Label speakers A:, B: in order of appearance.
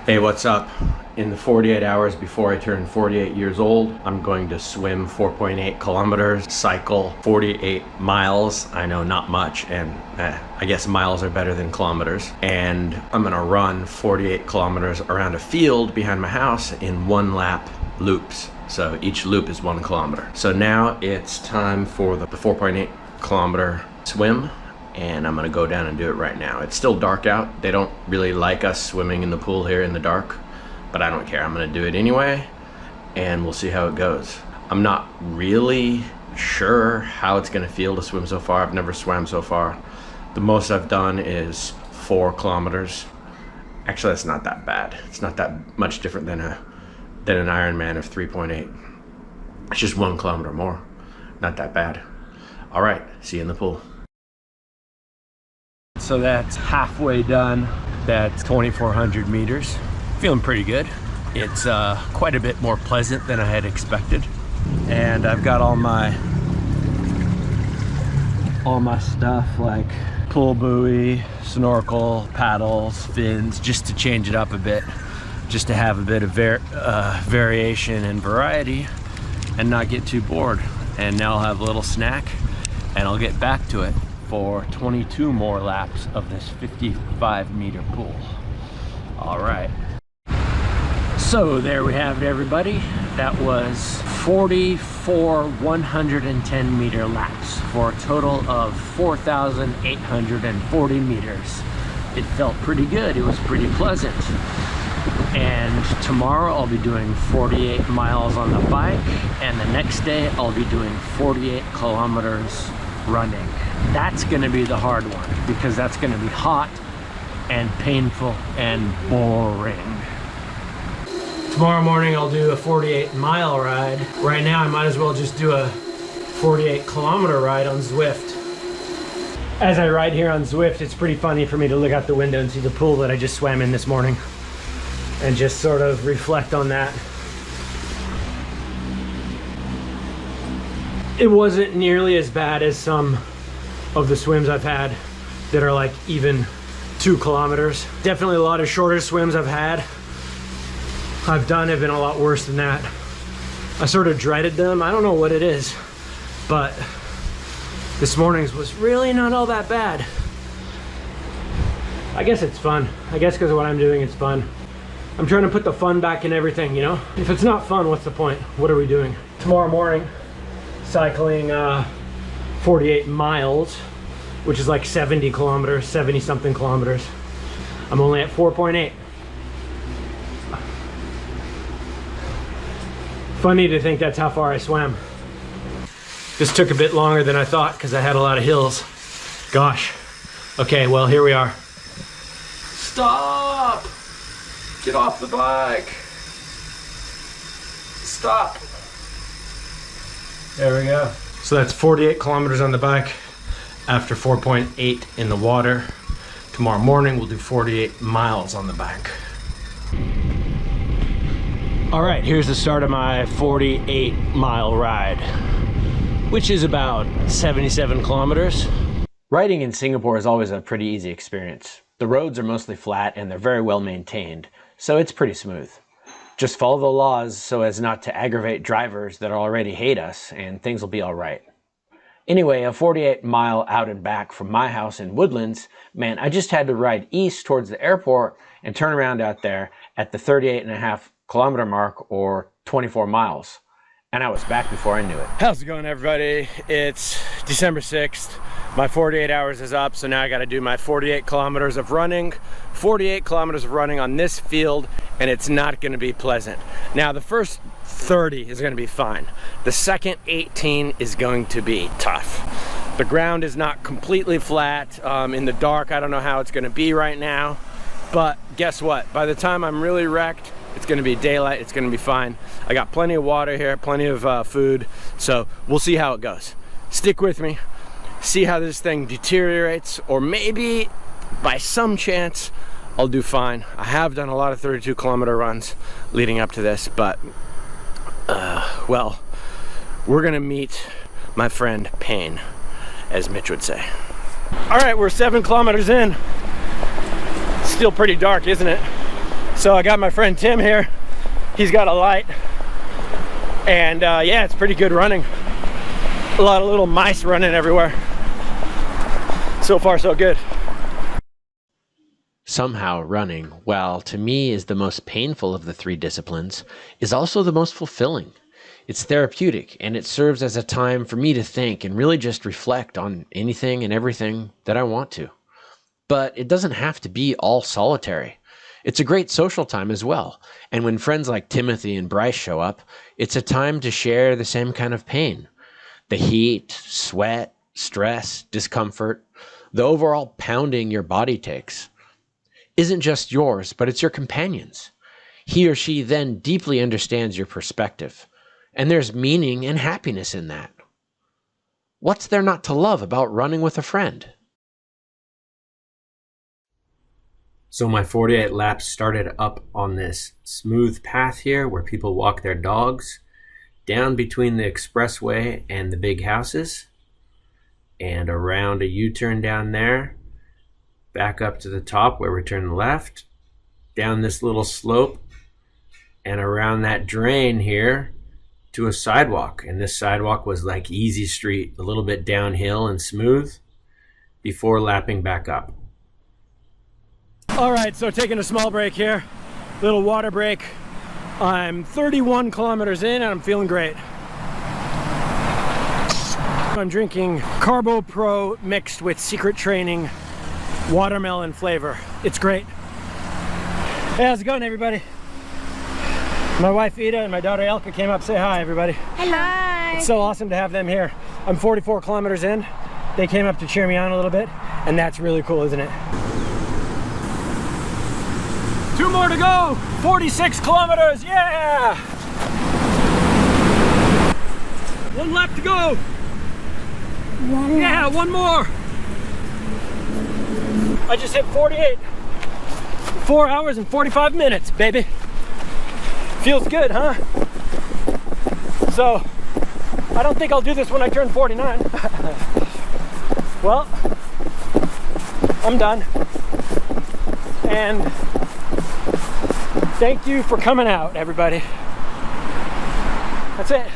A: Hey, what's up? In the 48 hours before I turn 48 years old, I'm going to swim 4.8 kilometers, cycle 48 miles. I know, not much, and I guess miles are better than kilometers. And I'm gonna run 48 kilometers around a field behind my house in 1 lap loops. So each loop is 1 kilometer. So now it's time for the 4.8 kilometer swim, and I'm gonna go down and do it right now. It's still dark out. They don't really like us swimming in the pool here in the dark, but I don't care. I'm gonna do it anyway, and we'll see how it goes. I'm not really sure how it's gonna feel to swim so far. I've never swam so far. The most I've done is 4 kilometers. Actually, that's not that bad. It's not that much different than an Ironman of 3.8. It's just 1 kilometer more. Not that bad. All right, see you in the pool. So that's halfway done. That's 2,400 meters. Feeling pretty good. It's quite a bit more pleasant than I had expected. And I've got all my stuff like pull buoy, snorkel, paddles, fins, just to change it up a bit, just to have a bit of variation and variety and not get too bored. And now I'll have a little snack and I'll get back to it for 22 more laps of this 55-meter pool. All right. So there we have it, everybody. That was 44 110-meter laps for a total of 4,840 meters. It felt pretty good. It was pretty pleasant. And tomorrow I'll be doing 48 miles on the bike, and the next day I'll be doing 48 kilometers running. That's gonna be the hard one because that's gonna be hot and painful and boring. Tomorrow morning I'll do a 48-mile ride. Right now I might as well just do a 48-kilometer ride on Zwift. As I ride here on Zwift, it's pretty funny for me to look out the window and see the pool that I just swam in this morning and just sort of reflect on that. It wasn't nearly as bad as some of the swims I've had that are like even 2 kilometers. Definitely a lot of shorter swims I've done have been a lot worse than that. I sort of dreaded them. I don't know what it is, but this morning's was really not all that bad. I guess it's fun. I guess because of what I'm doing, it's fun. I'm trying to put the fun back in everything, you know? If it's not fun, what's the point? What are we doing? Tomorrow morning, cycling 48 miles, which is like 70 kilometers, 70 something kilometers. I'm only at 4.8. Funny to think that's how far I swam. This took a bit longer than I thought because I had a lot of hills. Gosh. Okay, well, here we are. Stop! Get off the bike. Stop. There we go. So that's 48 kilometers on the bike after 4.8 in the water. Tomorrow morning we'll do 48 miles on the bike. All right, here's the start of my 48-mile ride, which is about 77 kilometers. Riding in Singapore is always a pretty easy experience. The roads are mostly flat and they're very well maintained, so it's pretty smooth. Just follow the laws so as not to aggravate drivers that already hate us, and things will be all right. Anyway, a 48-mile out and back from my house in Woodlands, man, I just had to ride east towards the airport and turn around out there at the 38.5-kilometer mark, or 24 miles. And I was back before I knew it. How's it going, everybody? It's December 6th. My 48 hours is up, so now I gotta do my 48 kilometers of running. 48 kilometers of running on this field, and it's not gonna be pleasant. Now, the first 30 is gonna be fine. The second 18 is going to be tough. The ground is not completely flat. In the dark, I don't know how it's gonna be right now, but guess what? By the time I'm really wrecked, it's gonna be daylight, it's gonna be fine. I got plenty of water here, plenty of food, so we'll see how it goes. Stick with me, see how this thing deteriorates, or maybe by some chance, I'll do fine. I have done a lot of 32-kilometer runs leading up to this, but, well, we're gonna meet my friend Pain, as Mitch would say. All right, we're 7 kilometers in. Still pretty dark, isn't it? So I got my friend Tim here. He's got a light. And yeah, it's pretty good running. A lot of little mice running everywhere. So far, so good. Somehow running, while to me is the most painful of the three disciplines, is also the most fulfilling. It's therapeutic, and it serves as a time for me to think and really just reflect on anything and everything that I want to. But it doesn't have to be all solitary. It's a great social time as well, and when friends like Timothy and Bryce show up, it's a time to share the same kind of pain. The heat, sweat, stress, discomfort, the overall pounding your body takes isn't just yours, but it's your companion's. He or she then deeply understands your perspective, and there's meaning and happiness in that. What's there not to love about running with a friend? So my 48 laps started up on this smooth path here where people walk their dogs down between the expressway and the big houses and around a U-turn down there, back up to the top where we turn left, down this little slope and around that drain here to a sidewalk. And this sidewalk was like easy street, a little bit downhill and smooth before lapping back up. All right, so taking a small break here, little water break. I'm 31 kilometers in and I'm feeling great. I'm drinking Carbo Pro mixed with Secret Training watermelon flavor. It's great. Hey, how's it going, everybody? My wife Ida and my daughter Elka came up. Say hi, everybody.
B: Hello.
A: It's so awesome to have them here. I'm 44 kilometers in. They came up to cheer me on a little bit, and that's really cool, isn't it? 2 more to go. 46 kilometers. Yeah. 1 lap to go. Yeah, 1 more. I just hit 48. 4 hours and 45 minutes, baby. Feels good, huh? So, I don't think I'll do this when I turn 49. Well, I'm done. And thank you for coming out, everybody. That's it.